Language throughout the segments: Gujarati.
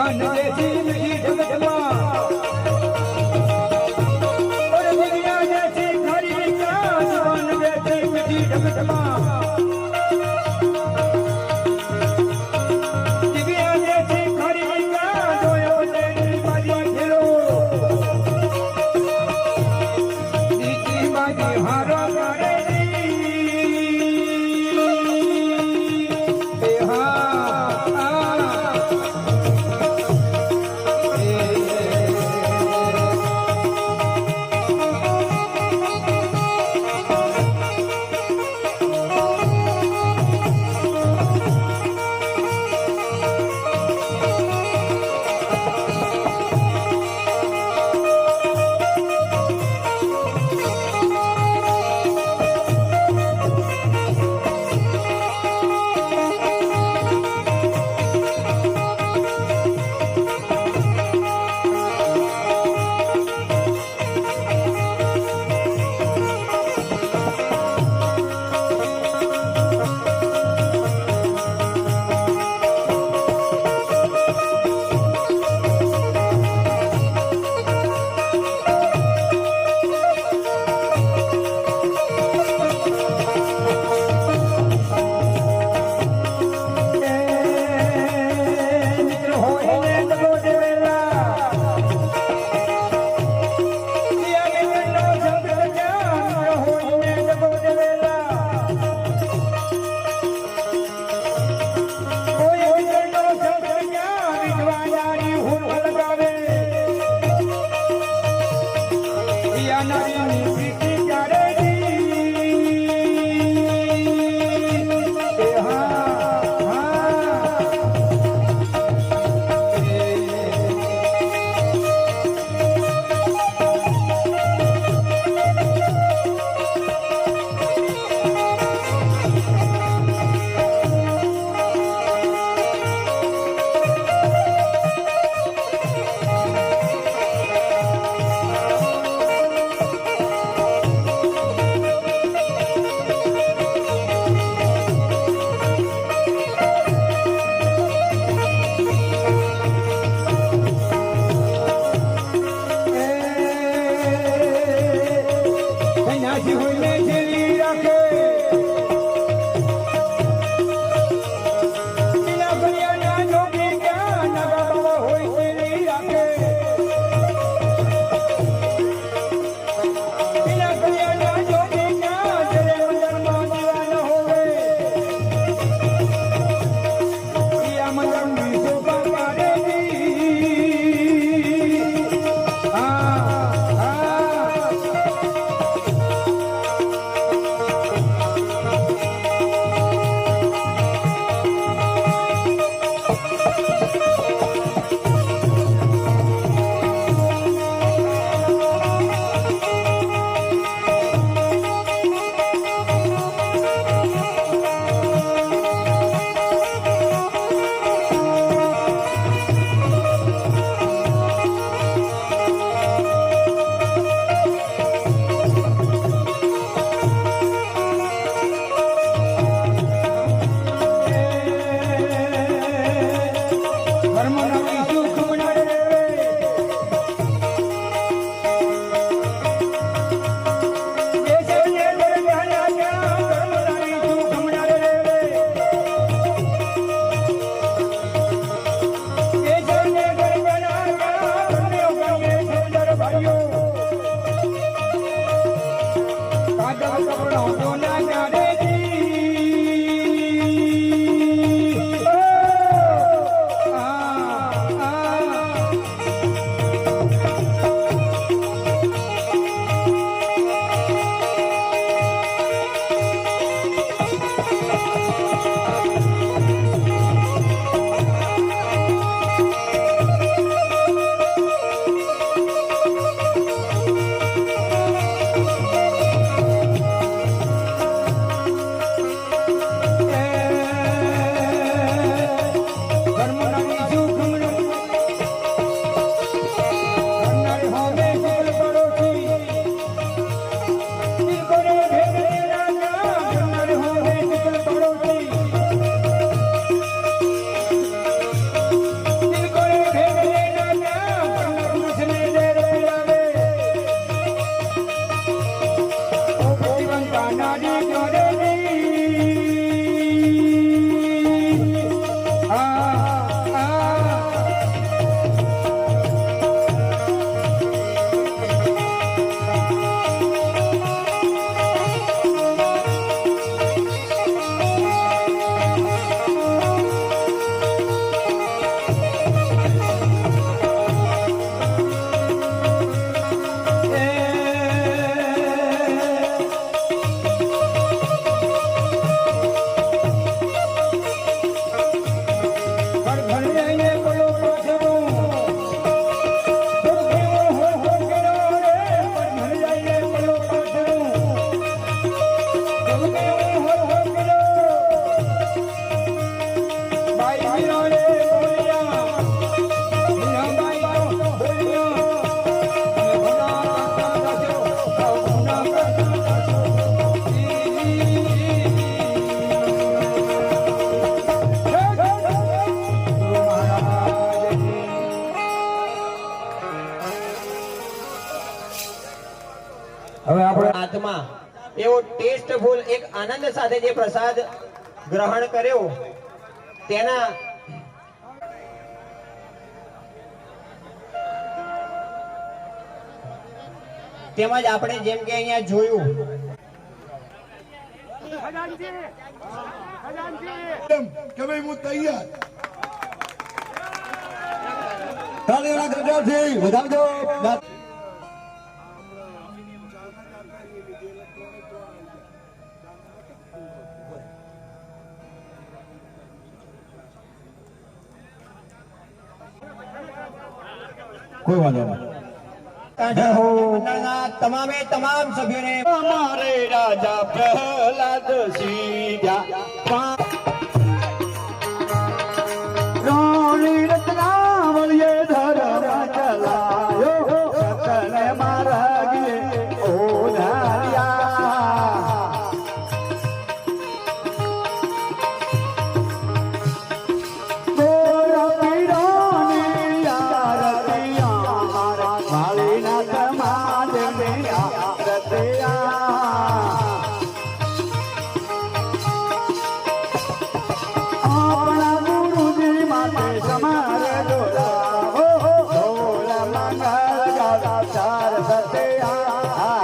કાન દેશી મીઠી જગતમાં ઓર દિવ્યા દેશી ખરી કાન દેશી મીઠી જગતમાં દિવ્યા દેશી ખરી કાન જોયો તેની બાજી ખેલો દીકરી બાજી હારો કરે ભાઈ મીરાએ બોલ્યા મીરાબાઈ તો બોલ્યા હવે આપણે આત્મા એવો ટેસ્ટફુલ એક આનંદ સાથે જે પ્રસાદ ગ્રહણ કર્યો તેના તેમજ આપણે જેમ કે અહીંયા જોયું કે ભાઈ હું તૈયાર તાળીઓના ગરજાથી વધાવજો કોઈ વાંધો મંડળના તમામે તમામ સભ્યોને અમારે રાજા પ્રહલાદ સીધા રાણી રત્નાવલીએ ધર્મ ચલાયો સતને માર્ગે ઓધાર્યા ગોરા પીરાની આરતિયા મારા માળીના સમાજની આરતિયા આપણા ગુરુજી માટે સમારે ડોલાવો ઢોલ મંગળ ગાતા ચાર સત્યા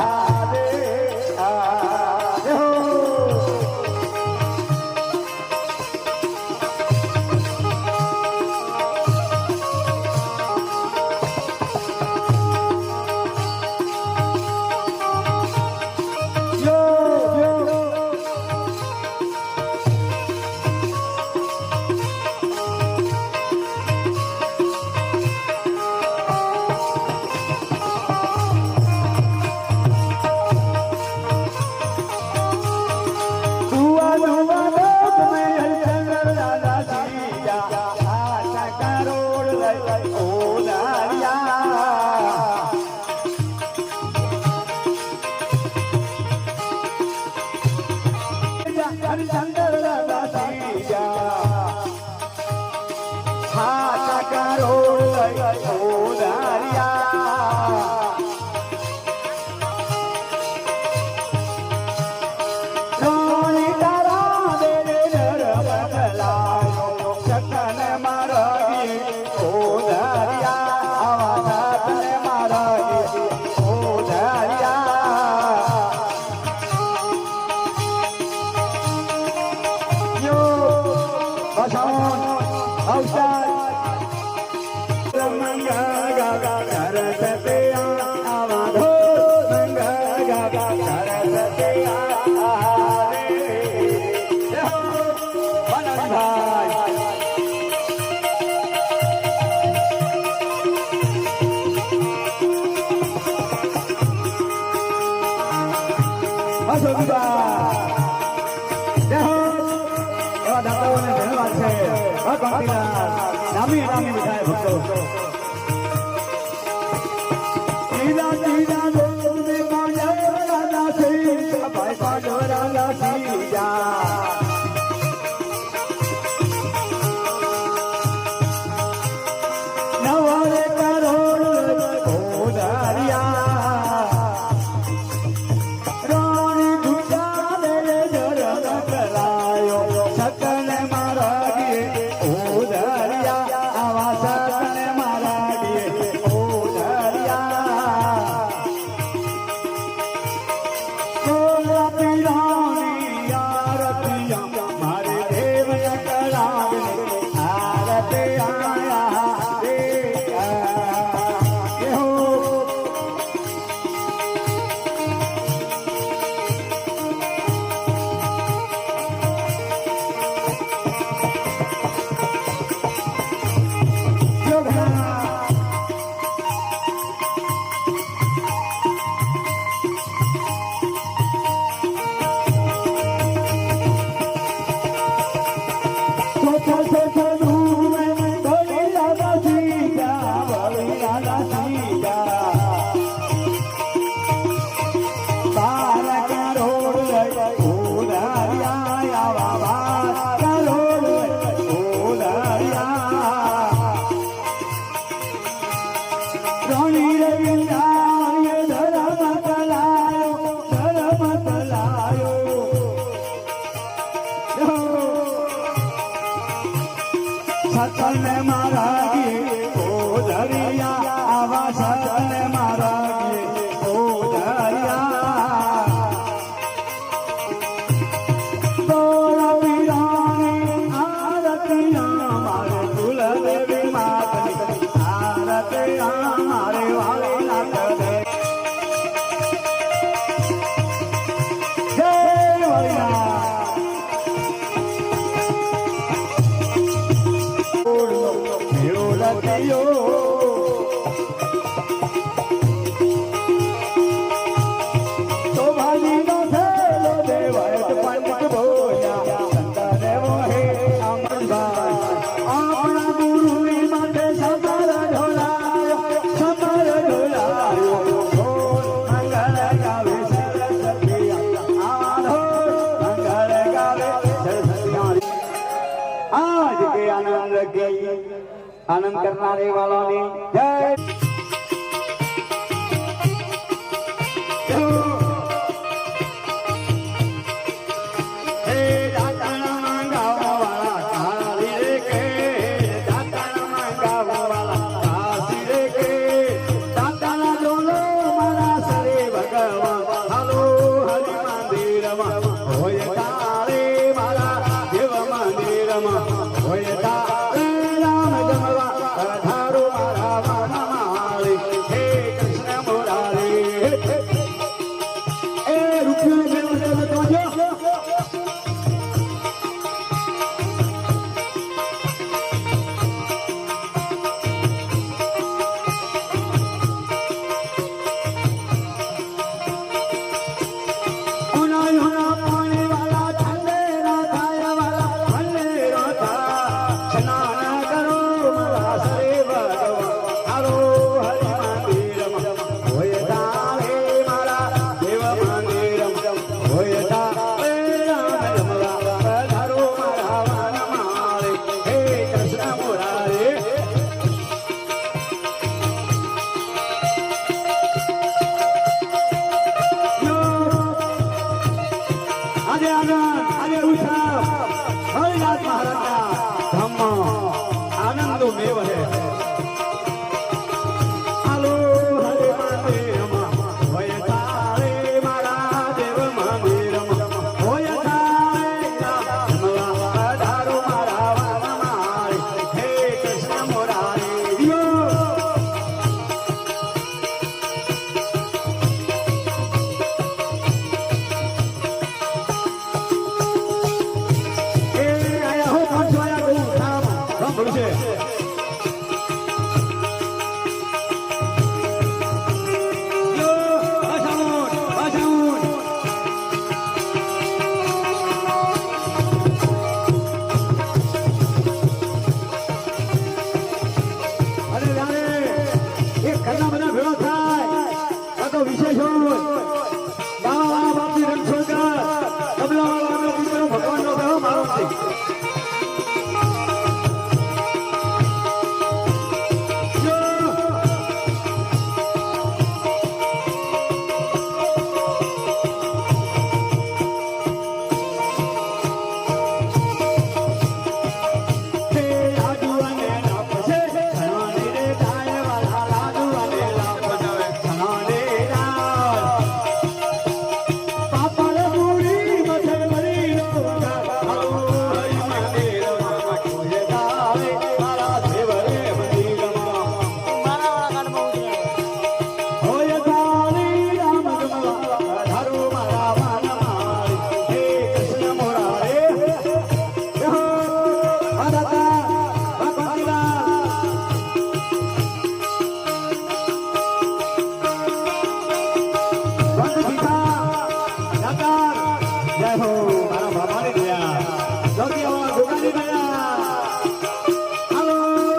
રે હો નામી નામી વિધાય ભક્તો લીલા લીલા લોને પાયા સીતા ભાઈ પાડોરા સીતા નવારે કરોડ ઓધારિયા રાણી દુર્ગા દે જરગ કરાયો સકને મારા ઓધારિયા આવા સકને મારા ઓધારિયા ગોરા પીરાની આરતિયા મારે દેવ કરાવે આરતે આયા રે હો so સતને મારા ઓ ધરિયા આવા સતને મારા ઓ ધરિયા તોરા પીરાની આરતિયા મારે કુલદેવી માતની આરતિયા મારે વાલી નાથ દે જય વરિયા તો ભાલી નો થેલો દેવાય પંડિત બોલ્યા સંત દેવો હે અમરભાઈ આપણા ગુરુની માટે સમર ઢોલાયો મંગળ ગાવે સરસ્વતી આધો મંગળ ગાવે સરસ્વતી आज के आनंद के आनंद करने वालों ने जय हे दाताना मंगावा वाला काली रे के दाताना मंगावा वाला काशी रे के दाताना डोलो मारा सरे भगवान हालो हरि मंदिर में होय तारे मारा देव मंदिर में होय तारे राम जमवा धारो मारा मामा मारे हे कृष्ण मुरारी ए रुपये में तो जो पानी वाला ठंडे राधाया वाला भले राधा स्नान करो मला सरे भगवान हालो हरि मंदिर होय तारे मारा देव मंदिर होय तारे राम जमवा धारो मारा वन मारे हे कृष्ण मुरारी આજે આનંદ આજે ઉત્સવ હરિનાથ મહારાજના ધામમાં આનંદનો મેવ છે હાલો હરે મંદિરમાં હોય તારે મારા દેવ મંદિરમાં હોય તારે જમવા ધારો મારા વાલા મારે હે કૃષ્ણ મુરારી એ આયા હો પાંચ વાયા ગયું નામ સાંભળ્યું છે યો આસાઉન અરે યારે એક ઘરના બધા ભેળો થાય આ તો વિશેષ હોય બાવા બાપની રણછોડકર તબલા વાળાનો દીકરો ભગવાનનો કયો મારો છે હે લાડુ અને લાપ છે સણાને રે ડાય વાલા લાડુ અને લાપ બનાવે સણાને ડાય પાપા મૂડી મથર મરી નો હાલો હરિ મંદિરમાં કોઈ દાવે મારા દેવરે મંદિરમાં હોય તારી રામ જમવા ધારો મારા વાલા મારે હે કૃષ્ણ મુરારે દાદા જય હો મારા બાબાની દયા જોગી હો ગોગાની દયા હાલો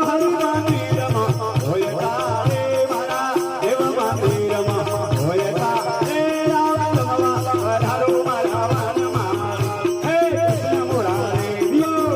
હરિ મંદિરમાં હોય તારે મારા દેવ મંદિરમાં હોય તારે રામ જમવા ધારો મારા વાલા મારે હે કૃષ્ણ મુરારી દિયો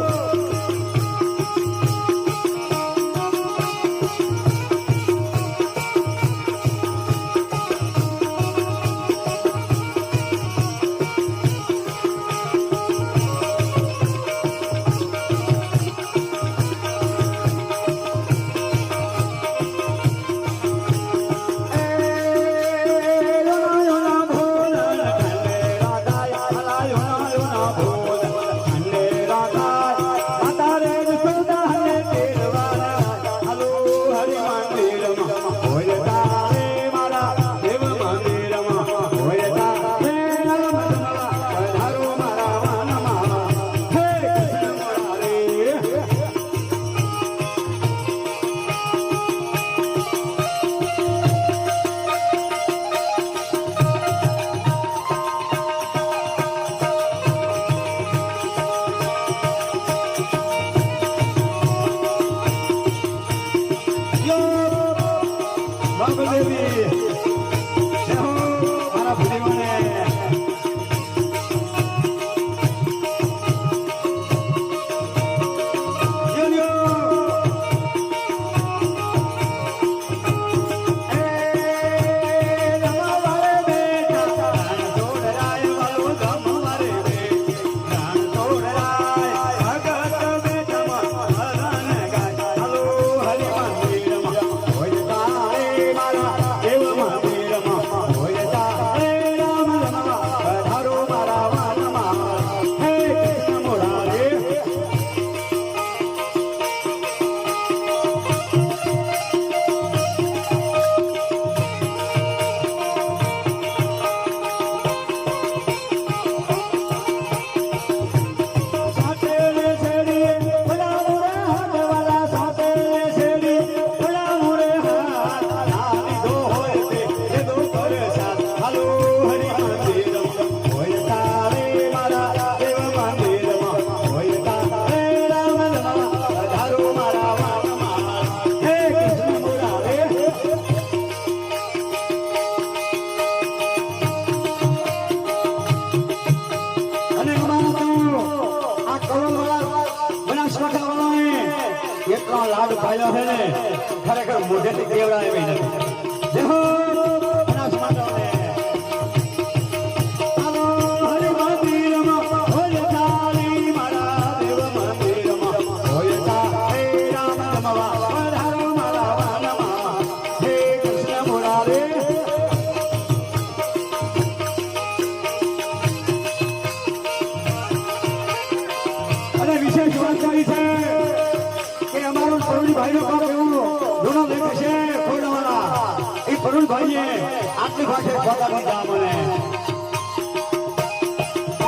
ભણવાળાએ એટલો લાડ પાડ્યો છે ને ખરેખર મોઢેથી કેવડાય એવી નથી. જય હો બનાસકાંઠાને. આવો હરિ મંદિરમાં હોય ચાલી મારા દેવ મંદિરમાં હોય ચાલી રામ રમવા પધારો મારા વનમાં હે કૃષ્ણ મુરારી. અને વિશેષ વાત કરી છે કે અમારો પરુણભાઈનો બાપ એવો જૂનો લેખ છે ખોડવાળા. એ પરુણભાઈએ આટલી ભાષે ખોટા દીધા મને.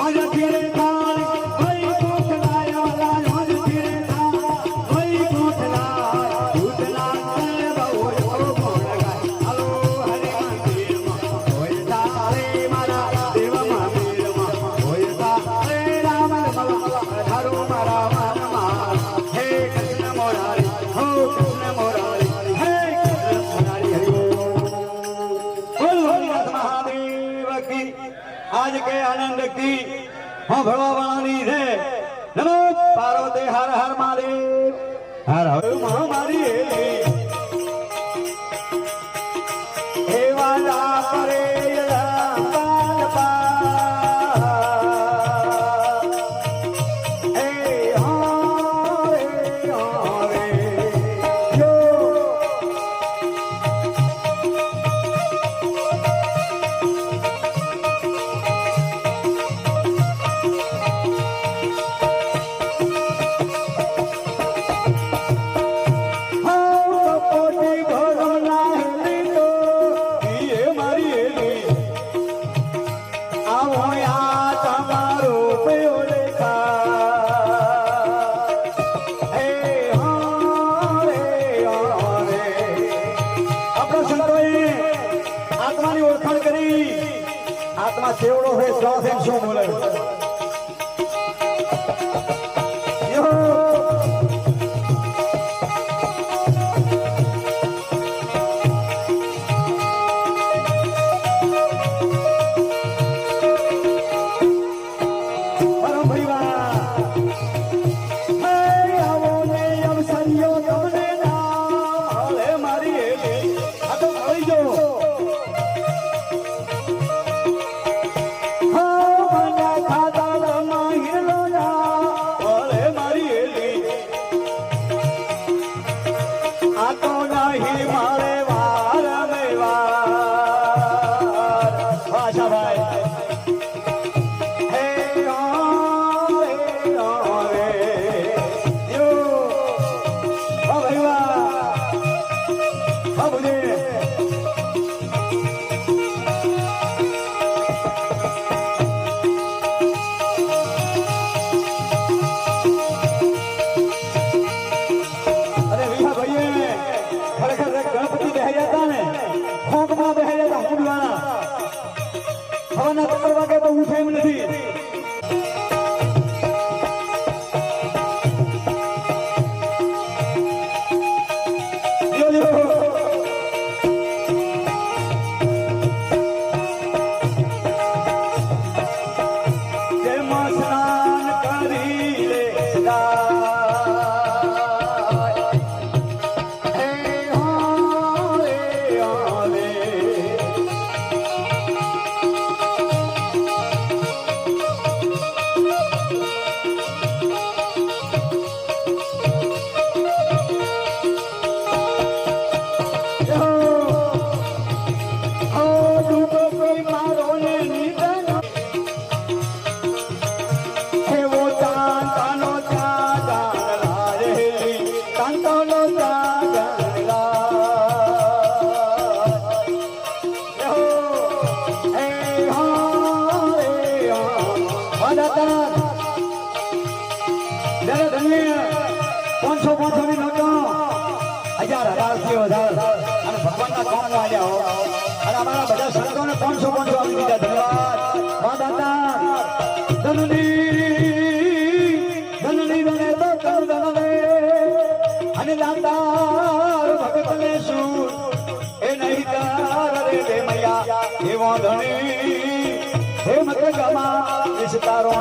આજ ફીરે થાય ભાઈ કોઠલાય વાલા, આજ ફીરે થાય ભાઈ કોઠલાય ઉતલા બહુ કોણ ગાય. હાલો હરે મંદિરમાં હોય તારે મારા દેવ મંદિરમાં હોય તારે રામ રમવા પધારો મારા વનમાં હે કૃષ્ણ મુરારી હો કૃષ્ણ મુરારી હે કૃષ્ણ મુરારી હરિ બોલ. બોલ ભોલેનાથ મહાદેવ કી આજ કે આનંદ કી હા ભળવા વાળાની છે. નમો પાર્વતી હર હર મહાદેવ હર હર મહામારી હે વાલા પરે આત્મા સેવડો હોય શ્વાસ એમ શું બોલે. હવાના 3 વાગે તો ઉઠે એમ નથી. ભગવાનના કામ આવ્યા હો અને અમારા બધા સંતોને 500 આપી દીધા. ધન્યવાદ મા દાતા. ધનની બને તો કર ધનને અને દાતાર ભગતને શું એ નહીં તાર રે દે મૈયા એવો ધણી હે મત ગમા વિસ્તારો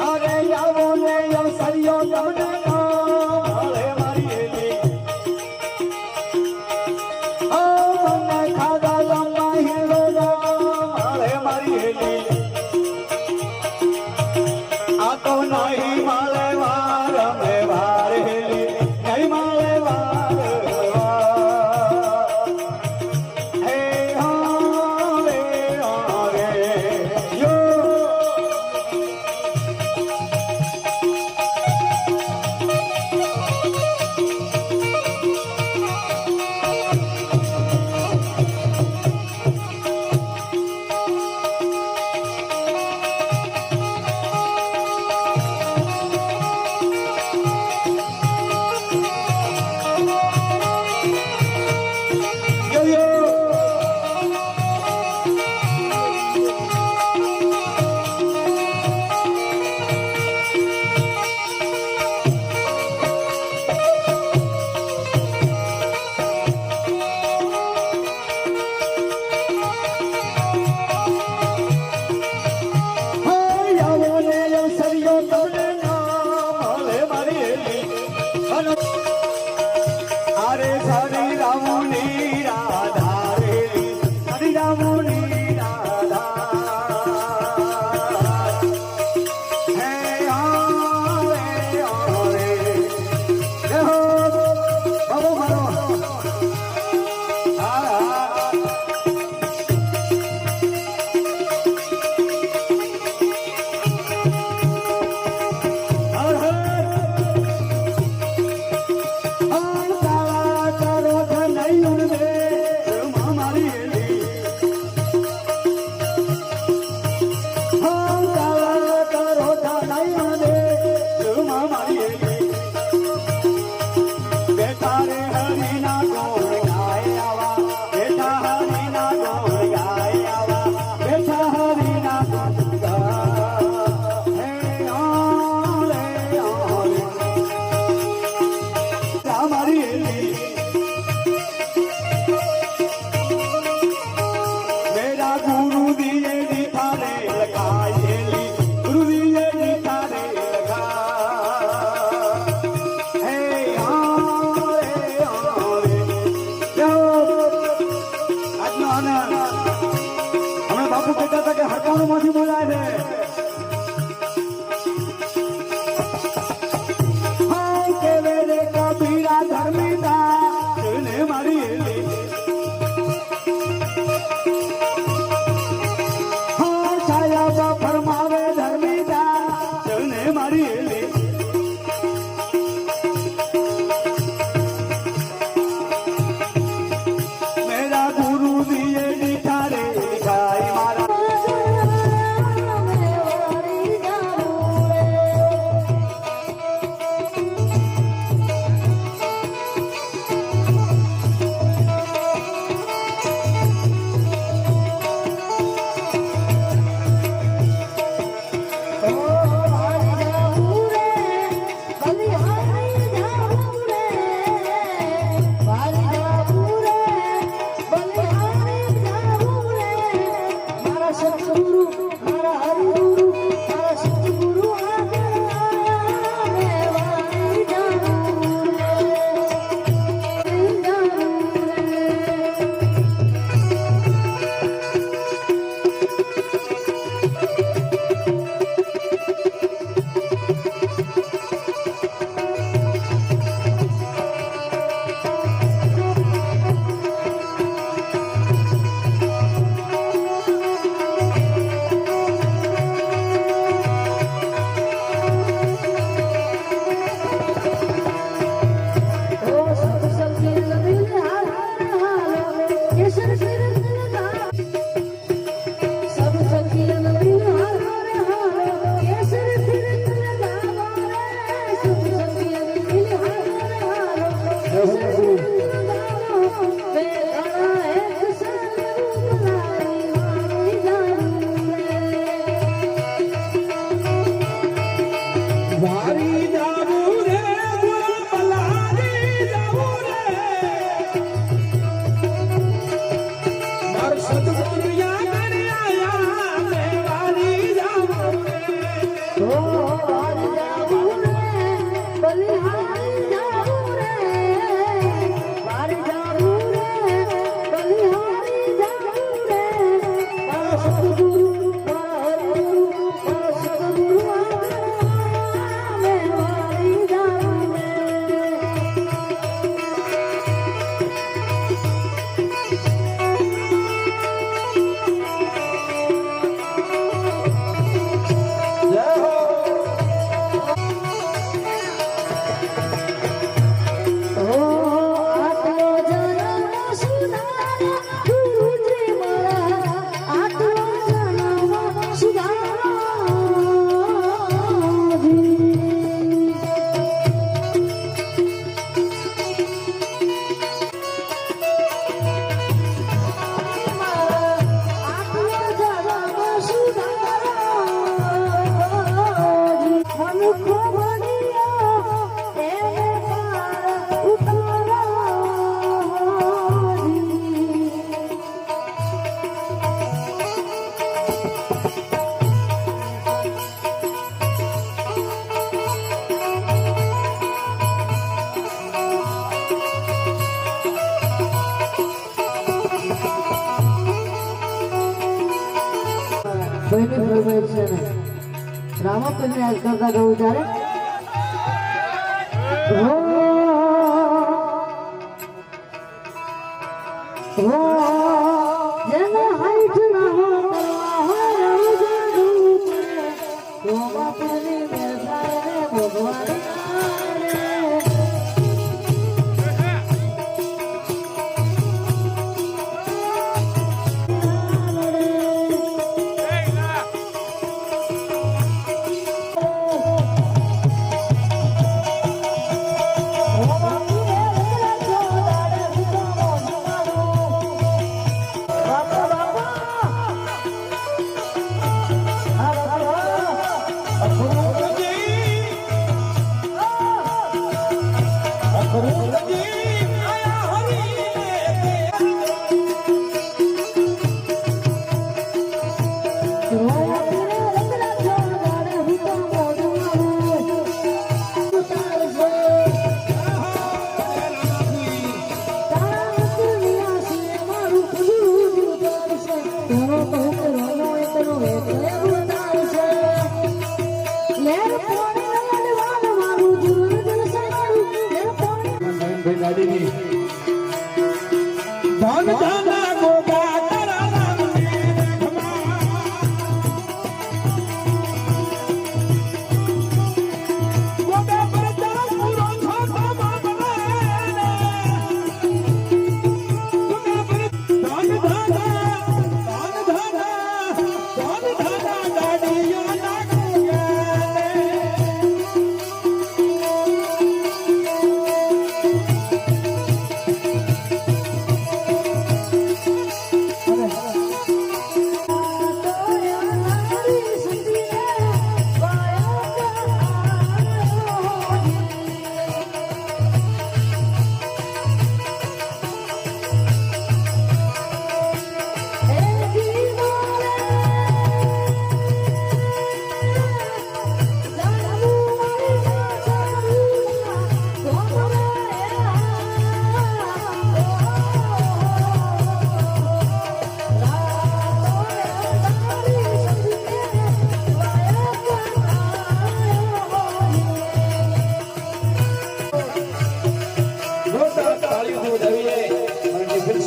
અરે આવો ને અરે હરી રામની રાધા રે હરી રામની રાધા હે રે જય હો બાબુ મારો માંથી બોલાય છે હા કે વેરે કબીરા ધર્મિતા ને મારી હા છાયા ફરમાવે ધર્મિતા ને મારી મેરા ગુરુ દિયે નિઠારે ગાય મારા Hare કોઈની ફરમાઈશ છે ને રામાપીરને યાદ કરતા ગયું ત્યારે જેના હાઈટ ના હોય રામાપીરની મહેરબાની ભગવાન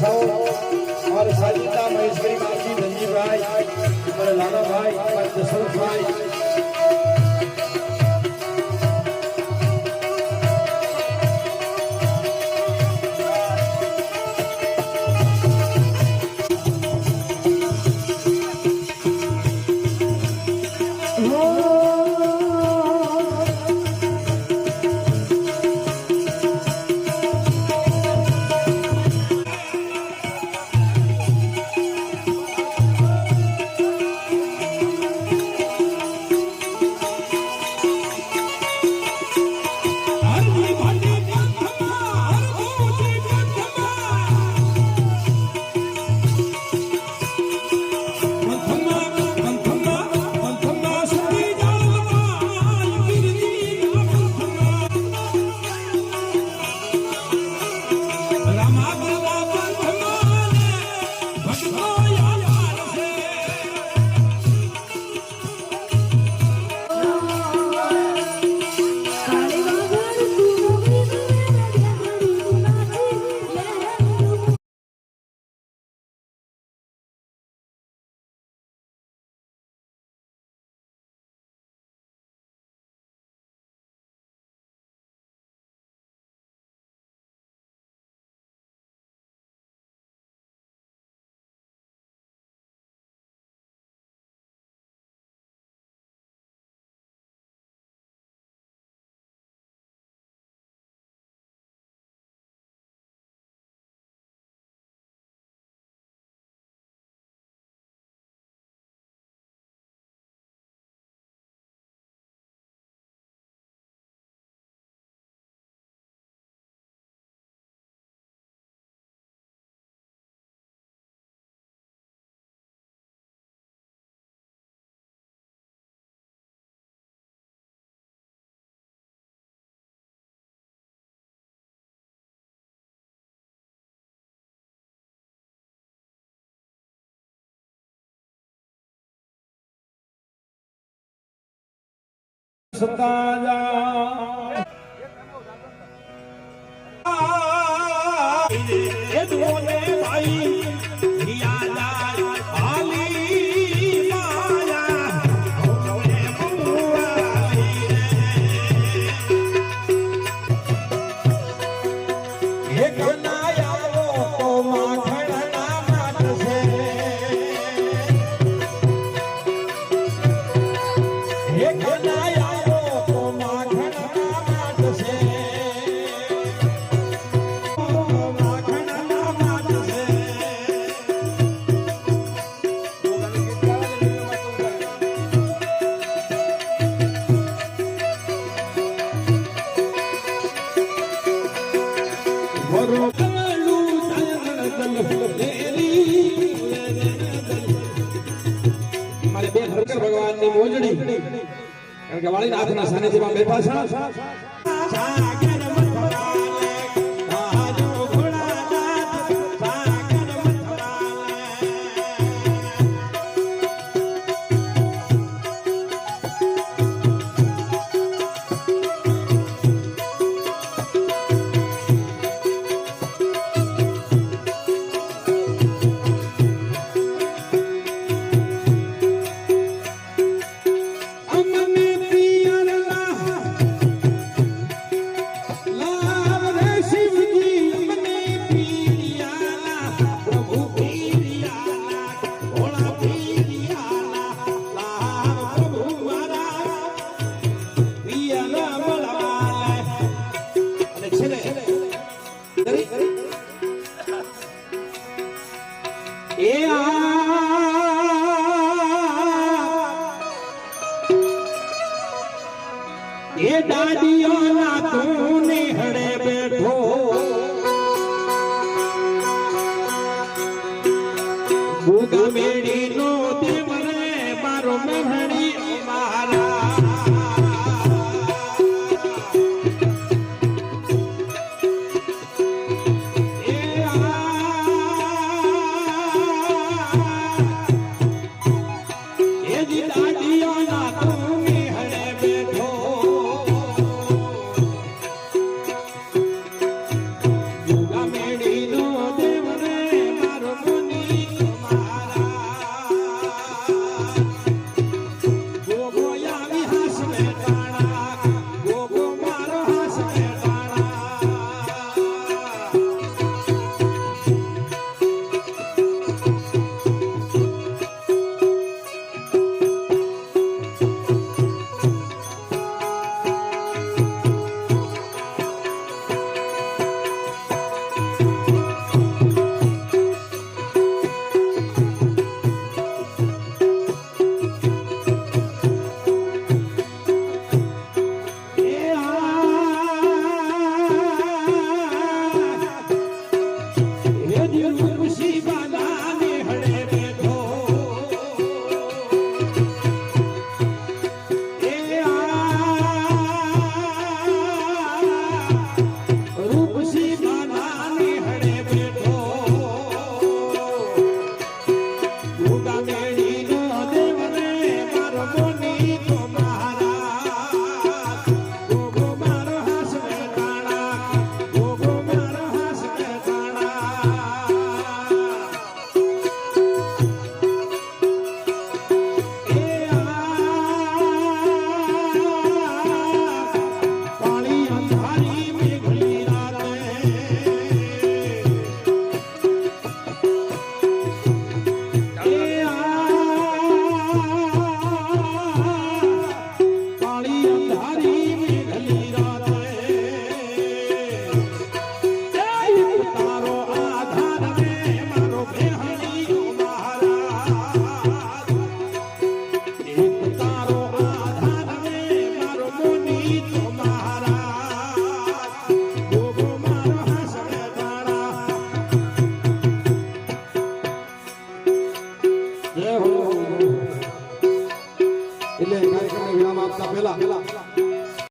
हमारे साजिदा महेश्वरी मासी धनजी भाई हमारे लाला भाई हमारे दशरथ भाई રસતા જા એ દોને ભાઈ યાદ આલી માયા ઓને બુઆઈ એક નાયાવો તો માખણના માટસે એક નાયાવો તો માખણના માટસે ભગવાનની મોજડી કારણ કે વાળીનાથના સાનિધ્યમાં બેઠા છે એ દાદીઓના તું નિહળે બેઠો